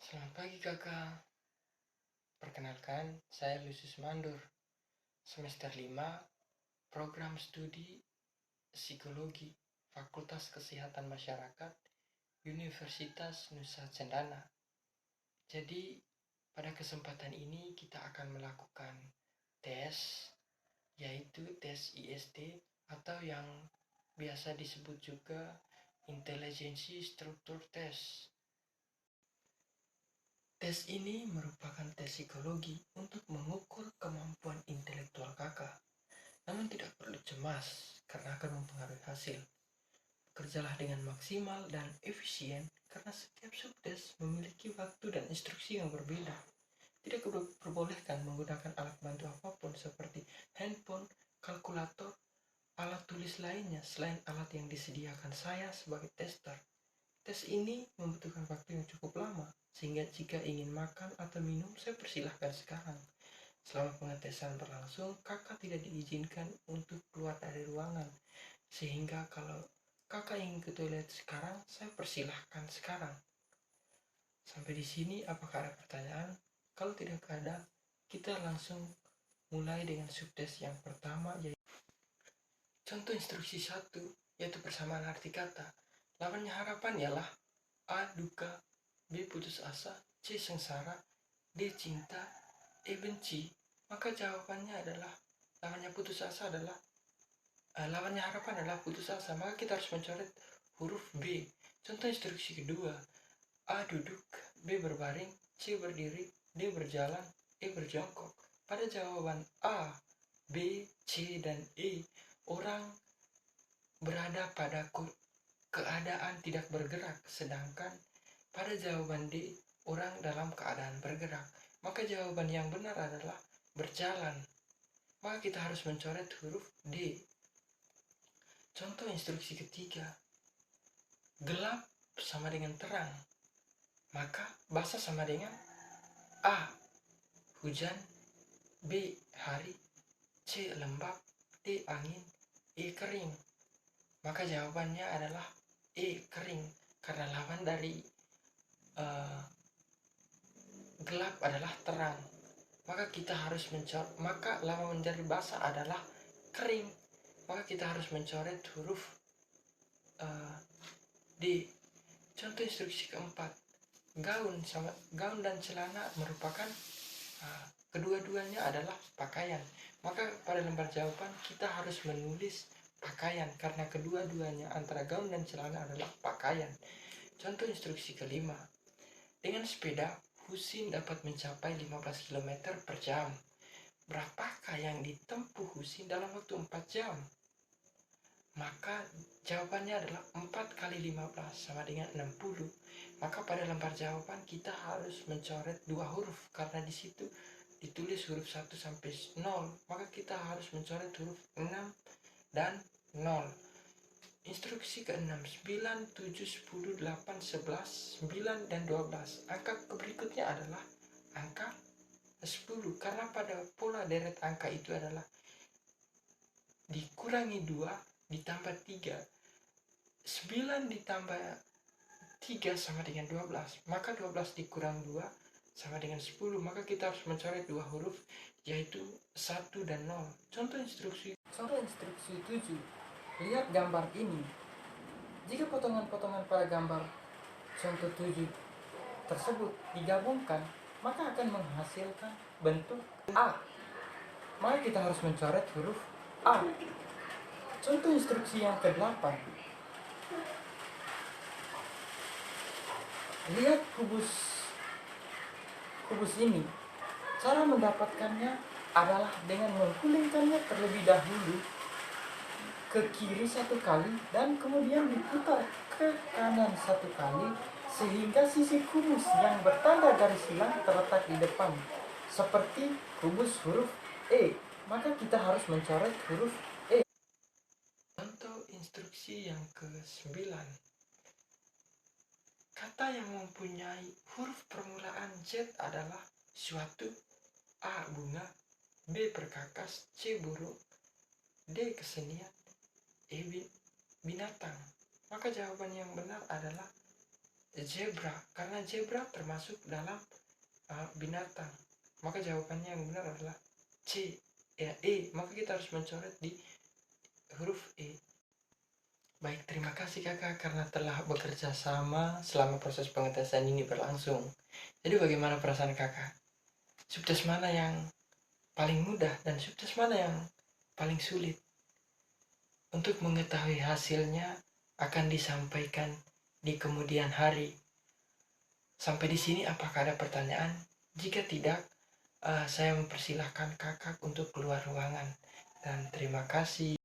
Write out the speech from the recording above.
Selamat pagi kakak. Perkenalkan, saya Lucius Mandur. Semester 5, Program Studi Psikologi, Fakultas Kesehatan Masyarakat, Universitas Nusa Cendana. Jadi, pada kesempatan ini kita akan melakukan tes, yaitu tes IST atau yang biasa disebut juga Intelligency Structure Test. Tes ini merupakan tes psikologi untuk mengukur kemampuan intelektual kakak. Namun tidak perlu cemas karena akan mempengaruhi hasil. Bekerjalah dengan maksimal dan efisien karena setiap subtes memiliki waktu dan instruksi yang berbeda. Tidak diperbolehkan menggunakan alat bantu apapun seperti handphone, kalkulator, alat tulis lainnya selain alat yang disediakan saya sebagai tester. Tes ini membutuhkan waktu yang cukup lama, sehingga jika ingin makan atau minum, saya persilahkan sekarang. Selama pengetesan berlangsung, kakak tidak diizinkan untuk keluar dari ruangan, sehingga kalau kakak ingin ke toilet sekarang, saya persilahkan sekarang. Sampai di sini, apakah ada pertanyaan? Kalau tidak ada, kita langsung mulai dengan subtes yang pertama, yaitu contoh instruksi 1, yaitu persamaan arti kata. Lawannya harapan ialah A. Duka, B. Putus asa, C. Sengsara, D. Cinta, E. Benci. Maka jawabannya adalah lawannya putus asa adalah lawannya harapan adalah putus asa. Maka kita harus mencoret huruf B. Contoh instruksi kedua, A. Duduk, B. Berbaring, C. Berdiri, D. Berjalan, E. Berjongkok. Pada jawaban A, B, C, dan E, orang berada pada keadaan tidak bergerak, sedangkan pada jawaban D, orang dalam keadaan bergerak. Maka jawaban yang benar adalah berjalan. Maka kita harus mencoret huruf D. Contoh instruksi ketiga, gelap sama dengan terang. Maka basah sama dengan A. Hujan, B. Hari, C. Lembab, D. Angin, E. Kering. Maka jawabannya adalah E. Kering, karena lawan dari gelap adalah terang. Maka kita harus maka lawan dari basah adalah kering. Maka kita harus mencoret huruf D. Contoh instruksi keempat, gaun dan celana merupakan kedua-duanya adalah pakaian. Maka pada lembar jawaban kita harus menulis pakaian karena kedua-duanya antara gaun dan celana adalah pakaian. Contoh instruksi kelima, dengan sepeda Husin dapat mencapai 15 km per jam. Berapakah yang ditempuh Husin dalam waktu 4 jam? Maka jawabannya adalah 4 kali 15 sama dengan 60. Maka pada lembar jawaban kita harus mencoret dua huruf karena di situ ditulis huruf 1 sampai 0. Maka kita harus mencoret huruf 6 dan 0. Instruksi ke-6, 9, 7, 10, 8, 11, 9, dan 12. Angka berikutnya adalah angka 10. Karena pada pola deret angka itu adalah dikurangi 2 ditambah 3. 9 ditambah 3 sama dengan 12. Maka 12 dikurang 2 sama dengan 10. Maka kita harus mencoret dua huruf, yaitu 1 dan 0. Contoh instruksi 7. Lihat gambar ini. Jika potongan-potongan pada gambar contoh 7 tersebut digabungkan, maka akan menghasilkan bentuk A. Maka kita harus mencoret huruf A. Contoh instruksi yang ke-8. Lihat kubus ini. Cara mendapatkannya adalah dengan menggulingkannya terlebih dahulu ke kiri 1 kali dan kemudian diputar ke kanan 1 kali sehingga sisi kubus yang bertanda garis hilang terletak di depan seperti kubus huruf E. Maka kita harus mencoret huruf E. Contoh instruksi yang ke-9. Kata yang mempunyai huruf permulaan Z adalah suatu, A. Bunga, B. Perkakas, C. Burung, D. Kesenian, E. Binatang. Maka jawaban yang benar adalah zebra, karena zebra termasuk dalam binatang. Maka jawabannya yang benar adalah C. Ya, E. Maka kita harus mencoret di huruf E. Baik, terima kasih kakak karena telah bekerja sama selama proses pengetesan ini berlangsung. Jadi bagaimana perasaan kakak? Subtes mana yang paling mudah dan subtes mana yang paling sulit? Untuk mengetahui hasilnya akan disampaikan di kemudian hari. Sampai di sini apakah ada pertanyaan? Jika tidak, saya mempersilahkan kakak untuk keluar ruangan. Dan terima kasih.